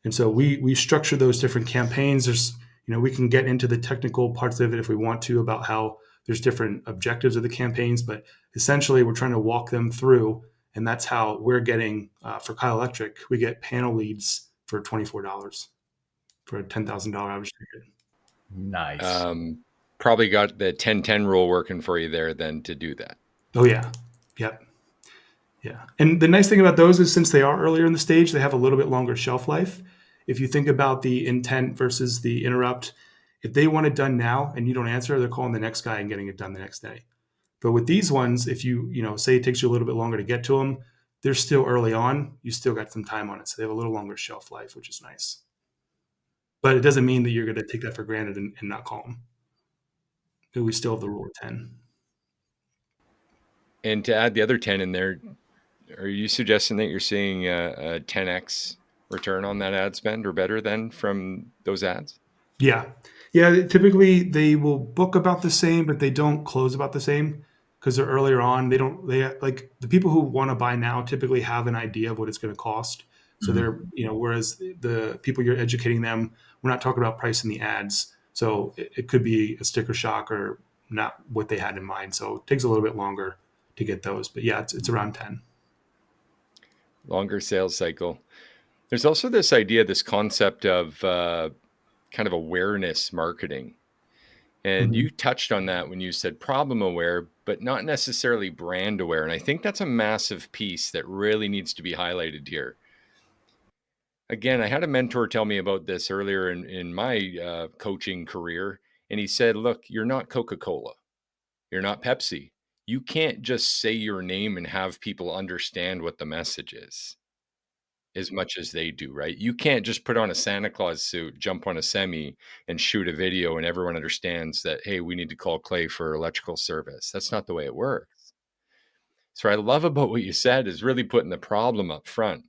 And so we structure those different campaigns. There's, we can get into the technical parts of it if we want to about how there's different objectives of the campaigns, but essentially we're trying to walk them through. And that's how we're getting, for Keil Electric, we get panel leads for $24 for a $10,000 average ticket. Nice. Probably got the 10-10 rule working for you there then to do that. Oh, yeah. Yep. Yeah. And the nice thing about those is since they are earlier in the stage, they have a little bit longer shelf life. If you think about the intent versus the interrupt, if they want it done now and you don't answer, they're calling the next guy and getting it done the next day. But with these ones, if you say it takes you a little bit longer to get to them, they're still early on. You still got some time on it. So they have a little longer shelf life, which is nice. But it doesn't mean that you're going to take that for granted and not call them. But we still have the rule of 10. And to add the other 10 in there, are you suggesting that you're seeing a 10x return on that ad spend or better than from those ads? Yeah. Yeah. Typically they will book about the same, but they don't close about the same because they're earlier on. They like the people who want to buy now typically have an idea of what it's going to cost. So they're, whereas the people you're educating them, we're not talking about price in the ads. So it could be a sticker shock or not what they had in mind. So it takes a little bit longer to get those, but yeah, it's around 10. Longer sales cycle. There's also this idea, this concept of kind of awareness marketing. And you touched on that when you said problem aware, but not necessarily brand aware. And I think that's a massive piece that really needs to be highlighted here. Again, I had a mentor tell me about this earlier in my coaching career. And he said, look, you're not Coca-Cola. You're not Pepsi. You can't just say your name and have people understand what the message is as much as they do, right? You can't just put on a Santa Claus suit, jump on a semi and shoot a video and everyone understands that, hey, we need to call Clay for electrical service. That's not the way it works. So what I love about what you said is really putting the problem up front.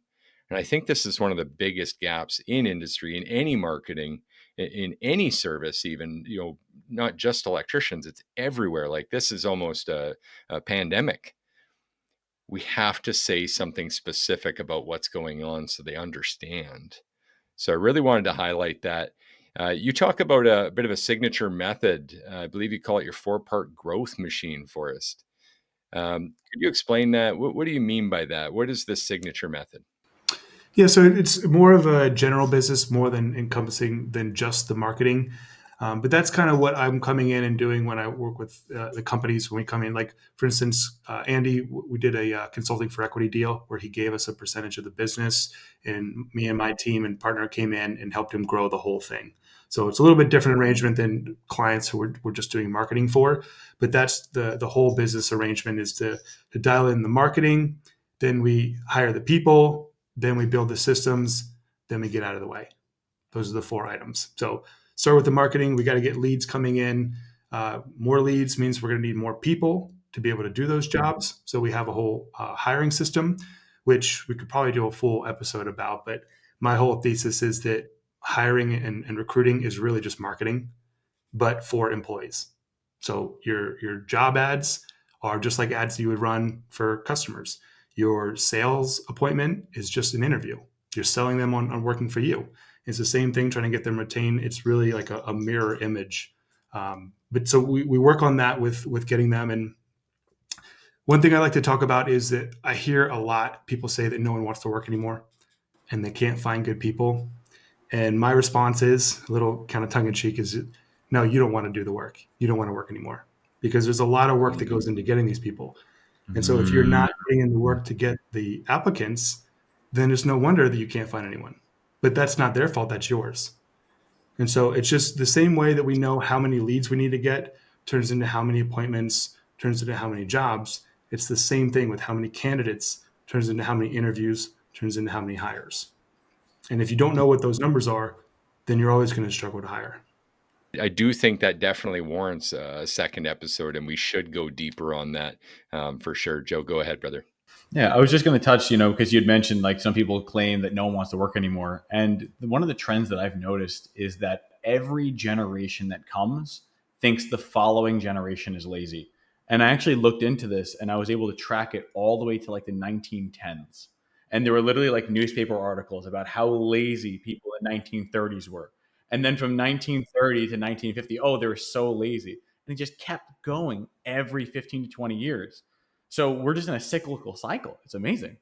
And I think this is one of the biggest gaps in industry, in any marketing, in any service, even, not just electricians, it's everywhere. Like this is almost a pandemic. We have to say something specific about what's going on so they understand. So I really wanted to highlight that. You talk about a bit of a signature method. I believe you call it your 4-part growth machine, Forrest. Could you explain that? What do you mean by that? What is this signature method? Yeah, so it's more of a general business, more than encompassing than just the marketing. But that's kind of what I'm coming in and doing when I work with the companies when we come in. Like, for instance, Andy, we did a consulting for equity deal where he gave us a percentage of the business, and me and my team and partner came in and helped him grow the whole thing. So it's a little bit different arrangement than clients who we're just doing marketing for. But that's the whole business arrangement is to dial in the marketing, then we hire the people, then we build the systems, then we get out of the way. Those are the 4 items. So start with the marketing. We got to get leads coming in. More leads means we're going to need more people to be able to do those jobs. So we have a whole hiring system, which we could probably do a full episode about. But my whole thesis is that hiring and recruiting is really just marketing, but for employees. So your job ads are just like ads you would run for customers. Your sales appointment is just an interview. You're selling them on working for you. It's the same thing, trying to get them retained. It's really like a mirror image. But so we work on that with getting them. And one thing I like to talk about is that I hear a lot people say that no one wants to work anymore and they can't find good people. And my response is a little kind of tongue in cheek is no, you don't want to do the work. You don't want to work anymore because there's a lot of work that goes into getting these people. And so if you're not putting in the work to get the applicants, then it's no wonder that you can't find anyone. But that's not their fault, that's yours. And so it's just the same way that we know how many leads we need to get turns into how many appointments, turns into how many jobs. It's the same thing with how many candidates, turns into how many interviews, turns into how many hires. And if you don't know what those numbers are, then you're always going to struggle to hire. I do think that definitely warrants a second episode, and we should go deeper on that for sure. Joe, go ahead, brother. Yeah, I was just going to touch, because you'd mentioned like some people claim that no one wants to work anymore. And one of the trends that I've noticed is that every generation that comes thinks the following generation is lazy. And I actually looked into this and I was able to track it all the way to like the 1910s. And there were literally like newspaper articles about how lazy people in 1930s were. And then from 1930 to 1950, oh, they were so lazy. And it just kept going every 15 to 20 years. So we're just in a cyclical cycle. It's amazing.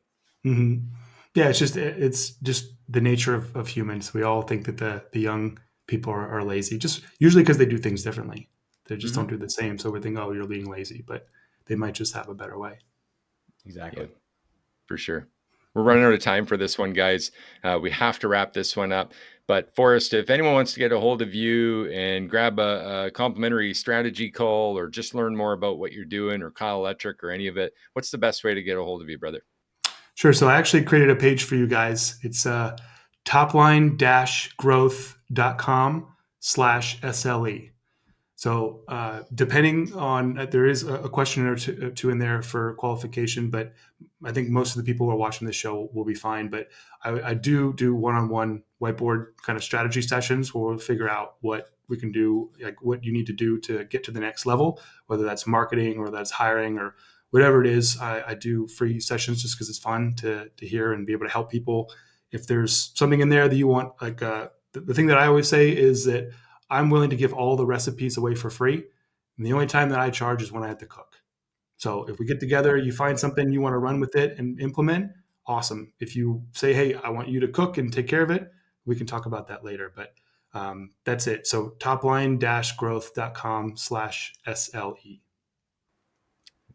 Mm-hmm. Yeah, it's just the nature of humans. We all think that the young people are lazy, just usually because they do things differently. They just don't do the same. So we think, oh, you're being lazy, but they might just have a better way. Exactly. Yeah, for sure. We're running out of time for this one, guys. We have to wrap this one up. But Forrest, if anyone wants to get a hold of you and grab a complimentary strategy call or just learn more about what you're doing or Keil Electric or any of it, what's the best way to get a hold of you, brother? Sure. So I actually created a page for you guys. It's topline-growth.com/SLE. So depending on, there is a question or two in there for qualification, but I think most of the people who are watching this show will be fine. But I do one-on-one whiteboard kind of strategy sessions where we'll figure out what we can do, like what you need to do to get to the next level, whether that's marketing or that's hiring or whatever it is. I do free sessions just because it's fun to hear and be able to help people. If there's something in there that you want, like the thing that I always say is that I'm willing to give all the recipes away for free. And the only time that I charge is when I have to cook. So if we get together, you find something you want to run with it and implement, awesome. If you say, hey, I want you to cook and take care of it, we can talk about that later. But that's it. So topline-growth.com/SLE.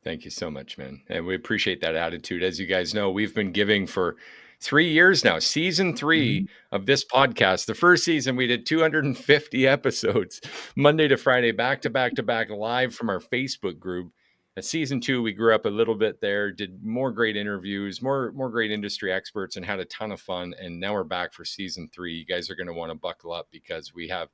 Thank you so much, man. And we appreciate that attitude. As you guys know, we've been giving for 3 years now, season 3 of this podcast. The first season, we did 250 episodes, Monday to Friday, back to back to back, live from our Facebook group. At season 2, we grew up a little bit there, did more great interviews, more great industry experts, and had a ton of fun. And now we're back for season 3. You guys are going to want to buckle up because we have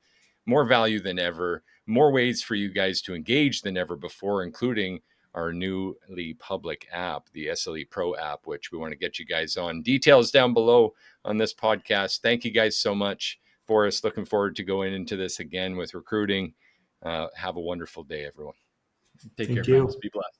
more value than ever, more ways for you guys to engage than ever before, including our newly public app, the SLE Pro App, which we want to get you guys on. Details down below on this podcast. Thank you guys so much, Forrest. Looking forward to going into this again with recruiting. Have a wonderful day, everyone. Take care, friends. Be blessed.